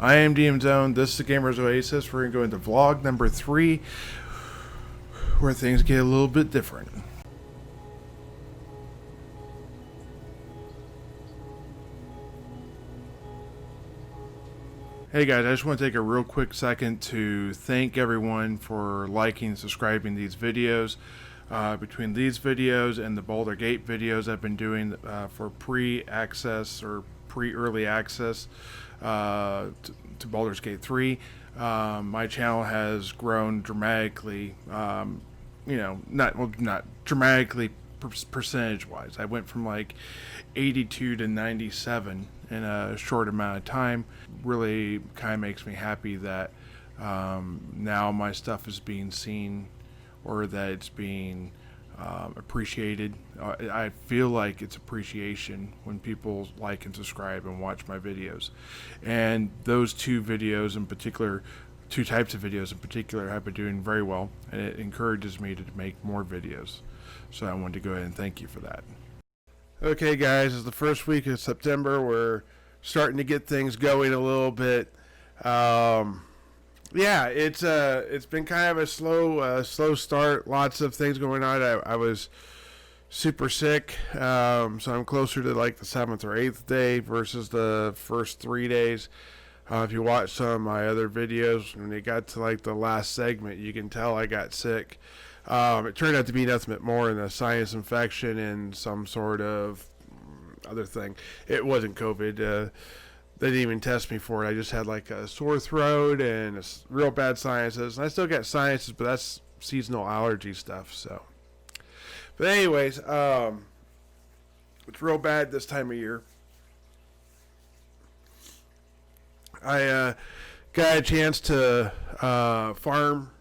I am DM Zone. This is the Gamers Oasis. We're going to go into vlog number 3, where things get a little bit different. Hey guys, I just want to take a real quick second to thank everyone for liking and subscribing these videos. Between these videos and the Boulder Gate videos I've been doing for pre-access or pre-early access to Baldur's Gate 3, my channel has grown dramatically. Not dramatically percentage-wise. I went from like 82 to 97 in a short amount of time. Really kind of makes me happy that now my stuff is being seen, or that it's being appreciated. I feel like it's appreciation when people like and subscribe and watch my videos. And those two videos in particular, two types of videos in particular, have been doing very well, and it encourages me to make more videos. So I wanted to go ahead and thank you for that. Okay guys, it's the first week of September. We're starting to get things going a little bit. Yeah, it's been kind of a slow start. Lots of things going on. I was super sick, so I'm closer to like the 7th or 8th day versus the first 3 days. If you watch some of my other videos, when they got to like the last segment, you can tell I got sick. It turned out to be nothing but more than a sinus infection and some sort of other thing. It wasn't COVID. They didn't even test me for it. I just had like a sore throat and real bad sinuses. And I still got sinuses, but that's seasonal allergy stuff. So, but anyways, it's real bad this time of year. I got a chance to farm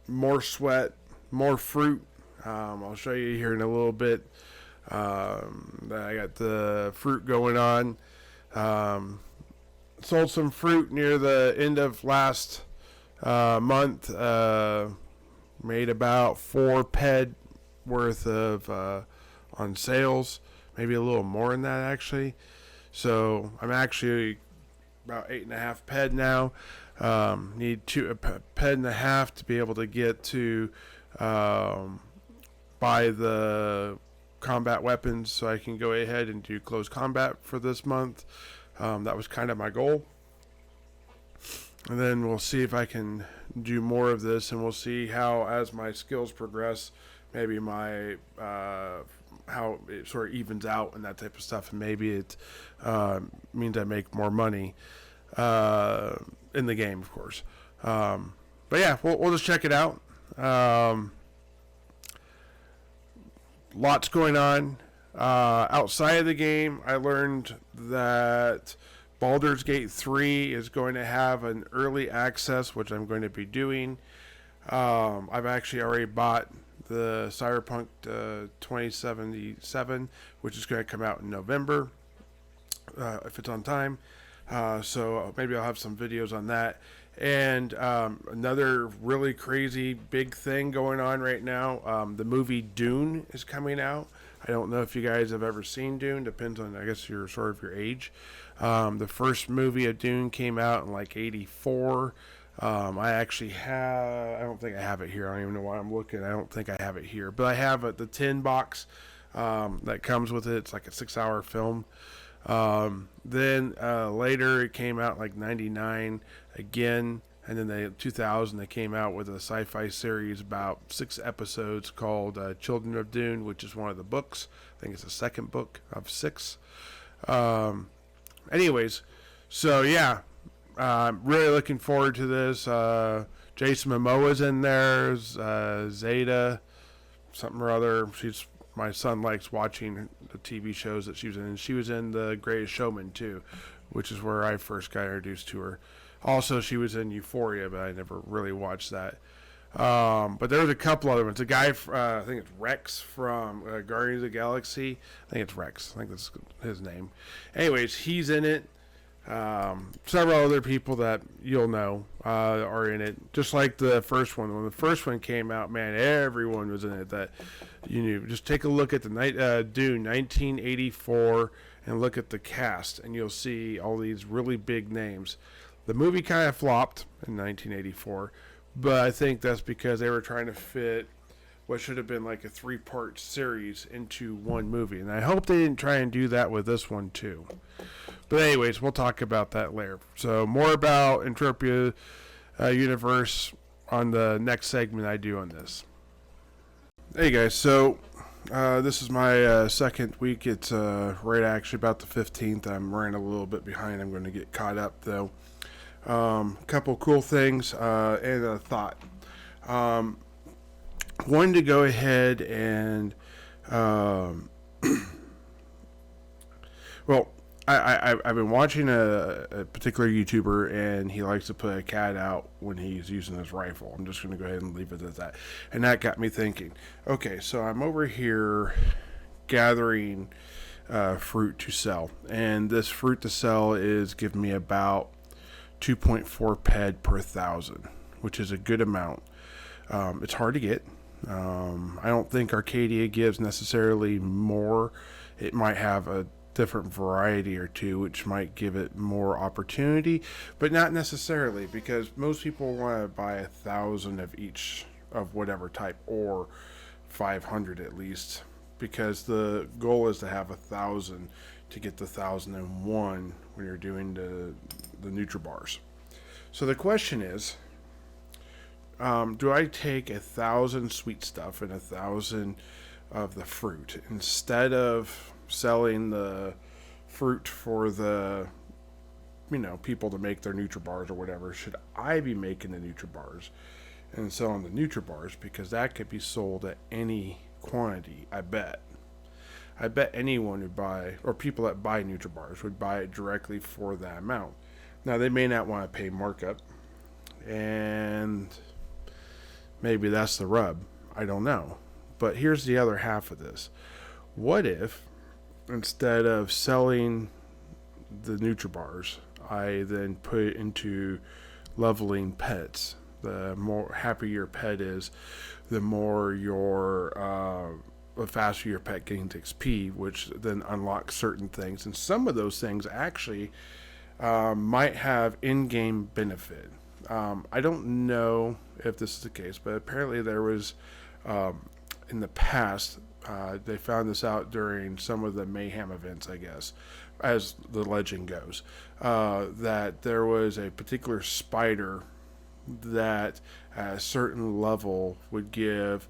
more sweat, more fruit. I'll show you here in a little bit. I got the fruit going on. Sold some fruit near the end of last month. Made about 4 ped worth of on sales, maybe a little more than that actually. So I'm actually about 8.5 ped now. Need a ped and a half to be able to get to buy the combat weapons, so I can go ahead and do close combat for this month. That was kind of my goal, and then we'll see if I can do more of this, and we'll see how, as my skills progress, maybe my how it sort of evens out and that type of stuff, and maybe it means I make more money in the game, of course. But yeah, we'll just check it out. Lots going on. Outside of the game, I learned that Baldur's Gate 3 is going to have an early access, which I'm going to be doing. I've actually already bought the Cyberpunk 2077, which is going to come out in November, if it's on time. So maybe I'll have some videos on that. And another really crazy big thing going on right now, the movie Dune is coming out. I don't know if you guys have ever seen Dune. Depends on, I guess, your sort of your age. The first movie of Dune came out in like '84. I actually have, I don't think I have it here. I don't even know why I'm looking. I don't think I have it here. But I have the tin box that comes with it. It's like a 6-hour film. Then later it came out like 99 again, and then the 2000 they came out with a sci-fi series about 6 episodes called Children of Dune, which is one of the books. I think it's the second book of 6. Anyways, so yeah, I'm really looking forward to this. Jason Momoa's in there, Zeta something or other. My son likes watching the TV shows that she was in. And she was in The Greatest Showman too, which is where I first got introduced to her. Also, she was in Euphoria, but I never really watched that. But there was a couple other ones. A guy, I think it's Rex from Guardians of the Galaxy. I think it's Rex. I think that's his name. Anyways, he's in it. Several other people that you'll know are in it, just like the first one. When the first one came out, man, everyone was in it that you knew. Just take a look at the Dune 1984 and look at the cast, and you'll see all these really big names The movie kind of flopped in 1984, but I think that's because they were trying to fit what should have been like a three-part series into one movie. And I hope they didn't try and do that with this one too. But anyways, we'll talk about that later. So more about Entropia universe on the next segment I do on this. Hey guys, so this is my second week. It's right actually about the 15th. I'm running a little bit behind. I'm going to get caught up though. Couple cool things and a thought. Wanted to go ahead and well, I've been watching a particular YouTuber, and he likes to put a cat out when he's using his rifle. I'm just going to go ahead and leave it at that. And that got me thinking, okay, so I'm over here gathering fruit to sell. And this fruit to sell is giving me about 2.4 ped per 1,000, which is a good amount. It's hard to get. I don't think Arcadia gives necessarily more. It might have a different variety or two, which might give it more opportunity, but not necessarily, because most people want to buy 1,000 of each of whatever type, or 500 at least, because the goal is to have 1,000 to get the 1,001 when you're doing the NutriBars. So the question is, do I take 1,000 sweet stuff and 1,000 of the fruit instead of selling the fruit for the people to make their NutriBars or whatever? Should I be making the NutriBars and selling the NutriBars, because that could be sold at any quantity? I bet anyone would buy, or people that buy NutriBars would buy it directly for that amount. Now they may not want to pay markup, and maybe that's the rub. I don't know. But here's the other half of this. What if, instead of selling the NutriBars, I then put it into leveling pets? The more happier your pet is, the more the faster your pet gains XP, which then unlocks certain things. And some of those things actually might have in-game benefit. I don't know if this is the case, but apparently there was, in the past, they found this out during some of the Mayhem events, I guess, as the legend goes, that there was a particular spider that at a certain level would give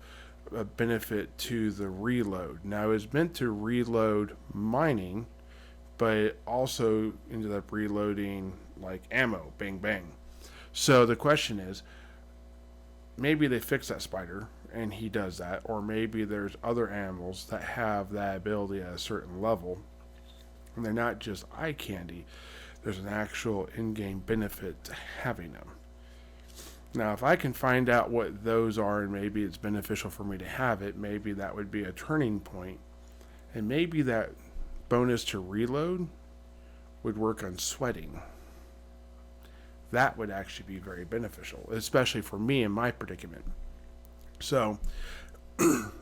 a benefit to the reload. Now, it was meant to reload mining, but it also ended up reloading like ammo, bang bang. So the question is, maybe they fix that spider and he does that, or maybe there's other animals that have that ability at a certain level, and they're not just eye candy. There's an actual in-game benefit to having them. Now, if I can find out what those are, and maybe it's beneficial for me to have it, maybe that would be a turning point, and maybe that bonus to reload would work on sweating. That would actually be very beneficial, especially for me in my predicament. So,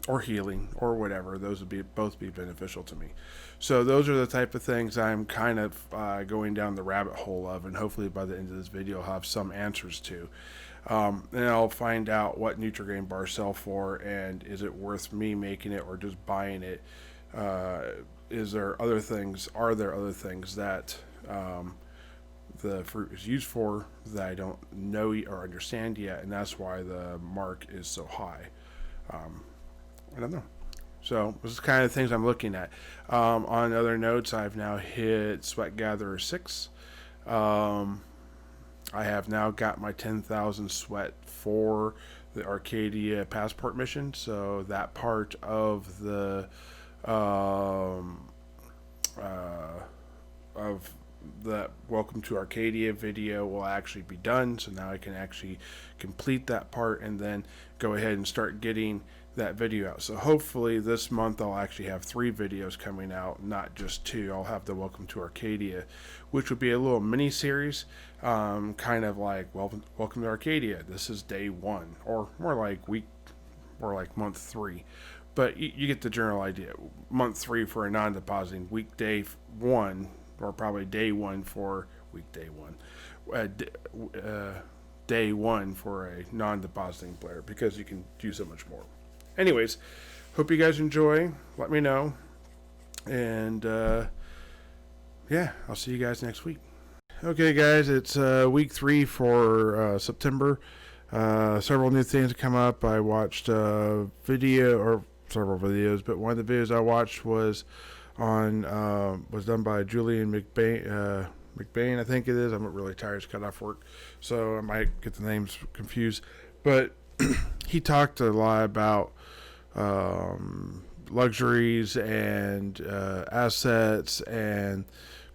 or healing, or whatever, those would both be beneficial to me. So those are the type of things I'm kind of going down the rabbit hole of, and hopefully by the end of this video I'll have some answers to. And I'll find out what Nutrigrain bars sell for, and is it worth me making it or just buying it? Are there other things that the fruit is used for that I don't know or understand yet, and that's why the mark is so high? I don't know. So this is kind of things I'm looking at. On other notes, I've now hit Sweat Gatherer 6. I have now got my 10,000 sweat for the Arcadia passport mission, so that part of the of the Welcome to Arcadia video will actually be done. So now I can actually complete that part and then go ahead and start getting that video out. So hopefully this month I'll actually have 3 videos coming out, not just 2. I'll have the Welcome to Arcadia, which would be a little mini series, kind of like Welcome to Arcadia. This is day 1, or more like month 3. But you get the general idea. Month 3 for a non-depositing, weekday 1, or probably day 1 for weekday 1. day one for a non-depositing player, because you can do so much more. Anyways, hope you guys enjoy. Let me know. And yeah, I'll see you guys next week. Okay, guys, it's week 3 for September. Several new things come up. I watched a video, or several videos, but one of the videos I watched was done by Julian McBain, I think it is. I'm really tired, just got off work, so I might get the names confused. But he talked a lot about luxuries and assets, and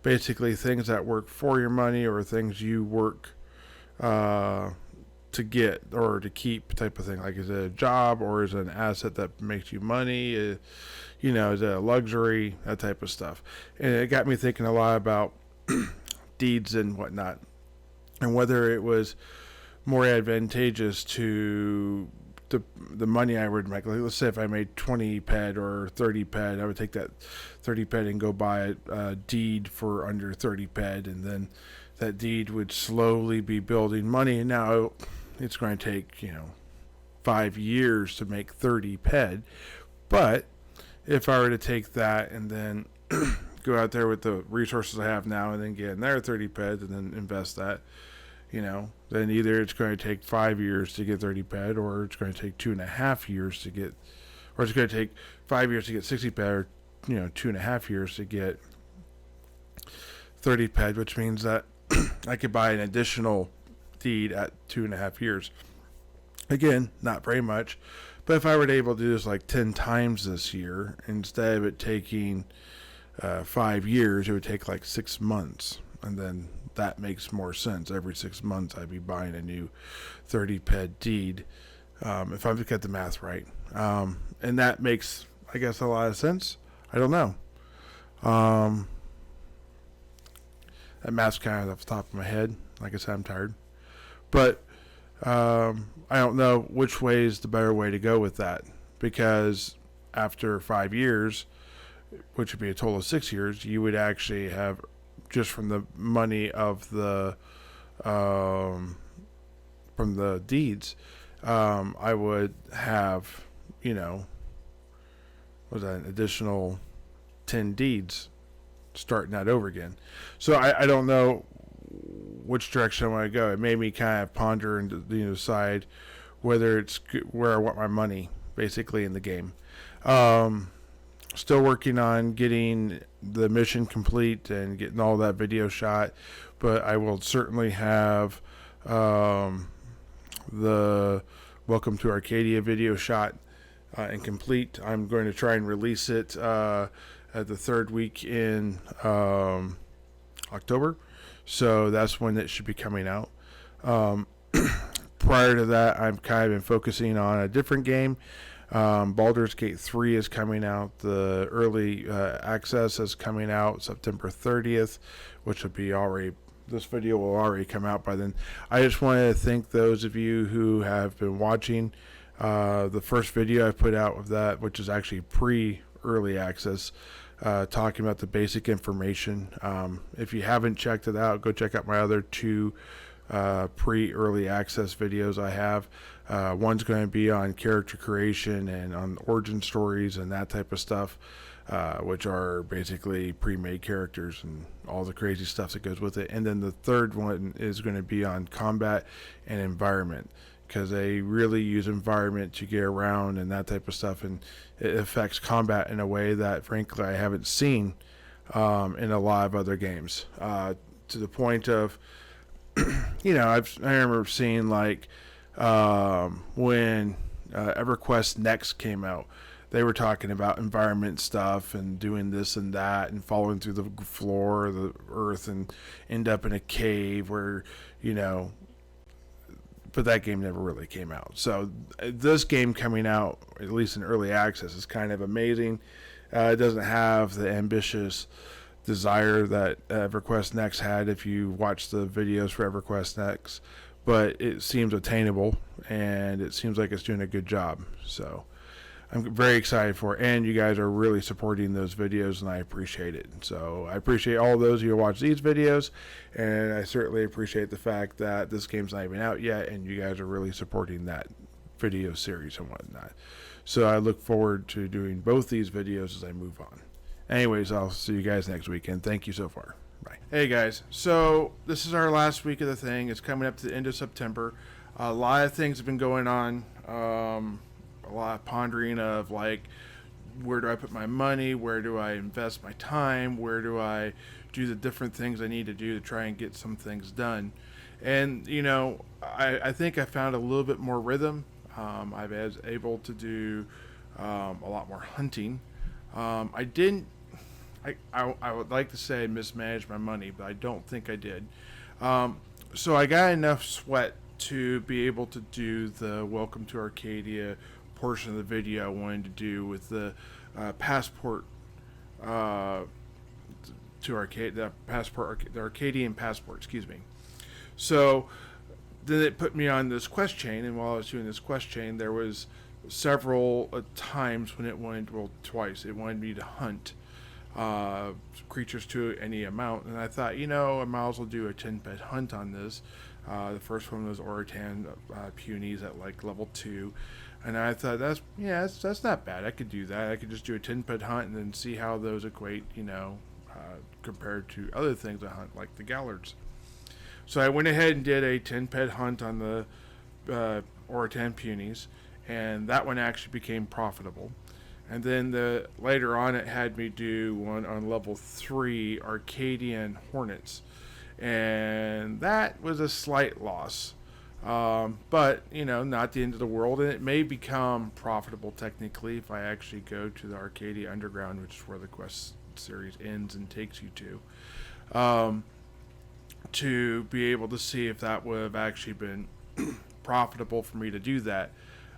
basically things that work for your money or things you work to get or to keep, type of thing. Like, is it a job, or is it an asset that makes you money? Is it a luxury? That type of stuff. And it got me thinking a lot about deeds and whatnot, and whether it was more advantageous to the money I would make. Like, let's say if I made 20 ped or 30 ped, I would take that 30 ped and go buy a deed for under 30 ped, and then that deed would slowly be building money. And now it's going to take 5 years to make 30 ped, but if I were to take that and then go out there with the resources I have now and then get another 30 ped and then invest that, then either it's going to take 5 years to get 30 ped, or it's going to take 2.5 years to get, or it's going to take 5 years to get 60 ped, or 2.5 years to get 30 ped, which means that I could buy an additional deed at 2.5 years. Again, not very much, but if I were able to do this like 10 times this year, instead of it taking 5 years, it would take like 6 months, and then that makes more sense. Every 6 months I'd be buying a new 30 ped deed, if I've got the math right, and that makes, I guess, a lot of sense. I don't know. That math's kind of off the top of my head. Like I said, I'm tired, but I don't know which way is the better way to go with that, because after 5 years, which would be a total of 6 years, you would actually have, just from the money of the from the deeds, I would have, was that an additional 10 deeds starting that over again. So I don't know which direction I want to go. It made me kind of ponder and decide whether it's where I want my money, basically, in the game. Still working on getting the mission complete and getting all that video shot, but I will certainly have the Welcome to Arcadia video shot and complete. I'm going to try and release it at the third week in October, so that's when it should be coming out. Prior to that, I've kind of been focusing on a different game. Baldur's Gate 3 is coming out. The early access is coming out September 30th, which will be already, this video will already come out by then. I just wanted to thank those of you who have been watching the first video I put out of that, which is actually pre-early access, talking about the basic information. If you haven't checked it out, go check out my other 2 pre-early access videos I have. One's going to be on character creation and on origin stories and that type of stuff, which are basically pre-made characters and all the crazy stuff that goes with it. And then the third one is going to be on combat and environment, because they really use environment to get around and that type of stuff, and it affects combat in a way that, frankly, I haven't seen in a lot of other games, to the point of I remember seeing, like, when EverQuest Next came out, they were talking about environment stuff and doing this and that and falling through the floor of the earth and end up in a cave where, but that game never really came out. So this game coming out, at least in early access, is kind of amazing. It doesn't have the ambitious desire that EverQuest Next had, if you watch the videos for EverQuest Next, but it seems attainable and it seems like it's doing a good job. So I'm very excited for it, and you guys are really supporting those videos, and I appreciate it. So I appreciate all those of you who watch these videos, and I certainly appreciate the fact that this game's not even out yet, and you guys are really supporting that video series and whatnot. So I look forward to doing both these videos as I move on. Anyways, I'll see you guys next week, and thank you so far. Bye. Hey guys, so this is our last week of the thing. It's coming up to the end of September. A lot of things have been going on. A lot of pondering of like, where do I put my money? Where do I invest my time? Where do I do the different things I need to do to try and get some things done? And, you know, I think I found a little bit more rhythm. I was able to do a lot more hunting. I didn't, I would like to say I mismanaged my money, but I don't think I did. So I got enough sweat to be able to do the Welcome to Arcadia portion of the video I wanted to do with the passport to Arcadia, the Arcadian passport, excuse me. So then it put me on this quest chain, and while I was doing this quest chain, there was several times when it wanted, well, twice, it wanted me to hunt creatures to any amount, and I thought, you know, I might as well do a 10-pet hunt on this. The first one was Oratan Punies at like level 2, and I thought that's not bad. I could do that. I could just do a 10-pet hunt and then see how those equate, you know, compared to other things I hunt like the Gallards. So I went ahead and did a 10-pet hunt on the Oratan Punies, and that one actually became profitable. And then later on it had me do one on level 3 Arcadian Hornets, and that was a slight loss, but you know, not the end of the world, and it may become profitable technically if I actually go to the Arcadia Underground, which is where the quest series ends and takes you to be able to see if that would have actually been profitable for me to do that.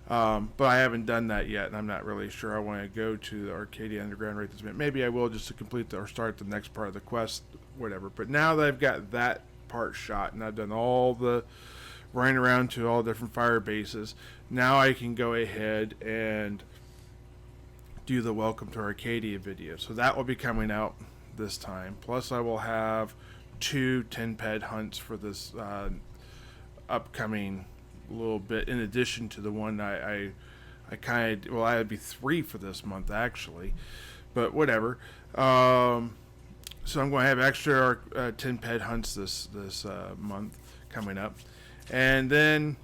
But I haven't done that yet, and I'm not really sure I want to go to the Arcadia Underground right this minute. Maybe I will, just to complete or start the next part of the quest, whatever. But now that I've got that part shot, and I've done all the running around to all different fire bases, now I can go ahead and do the Welcome to Arcadia video. So that will be coming out this time. Plus I will have 2 10-pet hunts for this upcoming little bit, in addition to the one I kind of, well, I would be 3 for this month actually, but whatever. So I'm going to have extra 10-pet hunts this month coming up, and then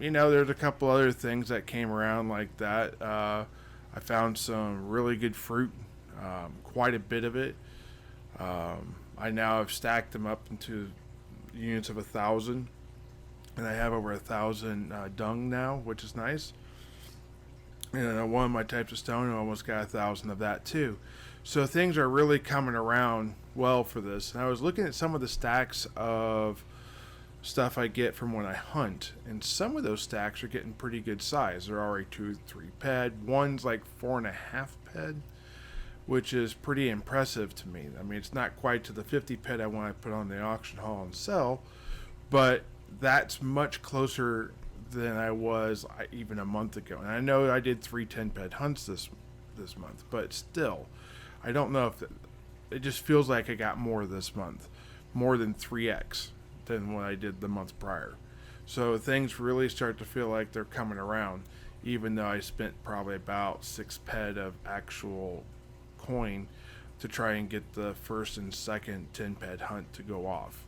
you know, there's a couple other things that came around like that. I found some really good fruit, quite a bit of it. I now have stacked them up into units of 1,000. And I have over 1,000 dung now, which is nice. And one of my types of stone, I almost got 1,000 of that too. So things are really coming around well for this. And I was looking at some of the stacks of stuff I get from when I hunt, and some of those stacks are getting pretty good size. They're already 2-3 ped. One's like 4.5 ped, which is pretty impressive to me. I mean, it's not quite to the 50 ped I want to put on the auction hall and sell, but that's much closer than I was even a month ago. And I know I did 3 10-ped hunts this month, but still, I don't know if it just feels like I got more this month, more than 3x than what I did the month prior. So things really start to feel like they're coming around, even though I spent probably about 6 ped of actual coin to try and get the first and second 10-ped hunt to go off.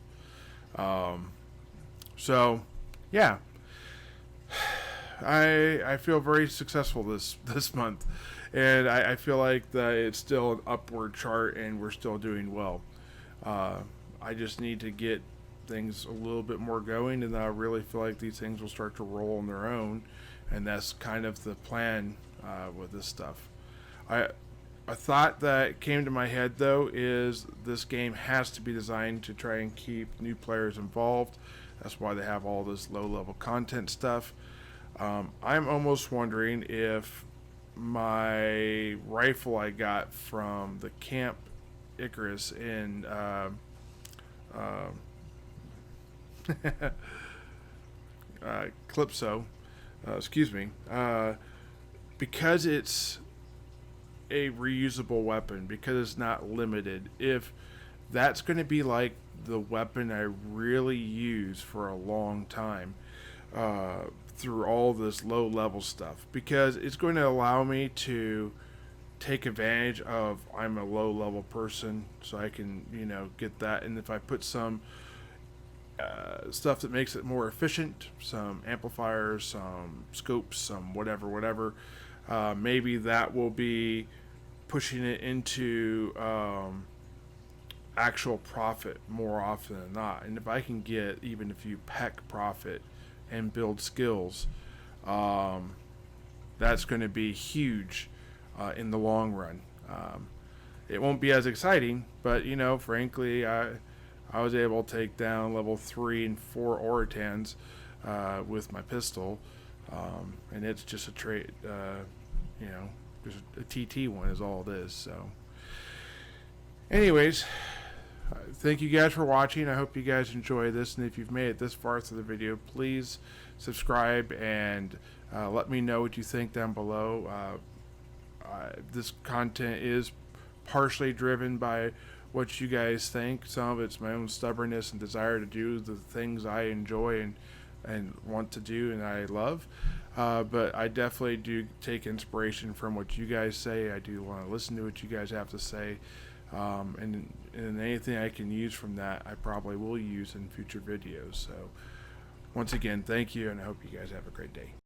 So, yeah, I feel very successful this month, and I feel like that it's still an upward chart, and we're still doing well. I just need to get things a little bit more going, and I really feel like these things will start to roll on their own, and that's kind of the plan with this stuff. A thought that came to my head, though, is this game has to be designed to try and keep new players involved. That's why they have all this low-level content stuff. I'm almost wondering if my rifle I got from the Camp Icarus in Calypso, because it's a reusable weapon, because it's not limited, if that's going to be like the weapon I really use for a long time, through all this low level stuff, because it's going to allow me to take advantage of I'm a low level person, so I can get that. And if I put some stuff that makes it more efficient, some amplifiers, some scopes, some whatever, maybe that will be pushing it into actual profit more often than not. And if I can get even a few peck profit and build skills, that's going to be huge in the long run. It won't be as exciting, but frankly, I was able to take down level 3 and 4 Oratans with my pistol, and it's just a trade. Just a TT one is all it is. So, anyways, thank you guys for watching. I hope you guys enjoy this, and if you've made it this far through the video, please subscribe and let me know what you think down below. This content is partially driven by what you guys think. Some of it's my own stubbornness and desire to do the things I enjoy and want to do and I love. But I definitely do take inspiration from what you guys say. I do want to listen to what you guys have to say. And anything I can use from that, I probably will use in future videos. So once again, thank you, and I hope you guys have a great day.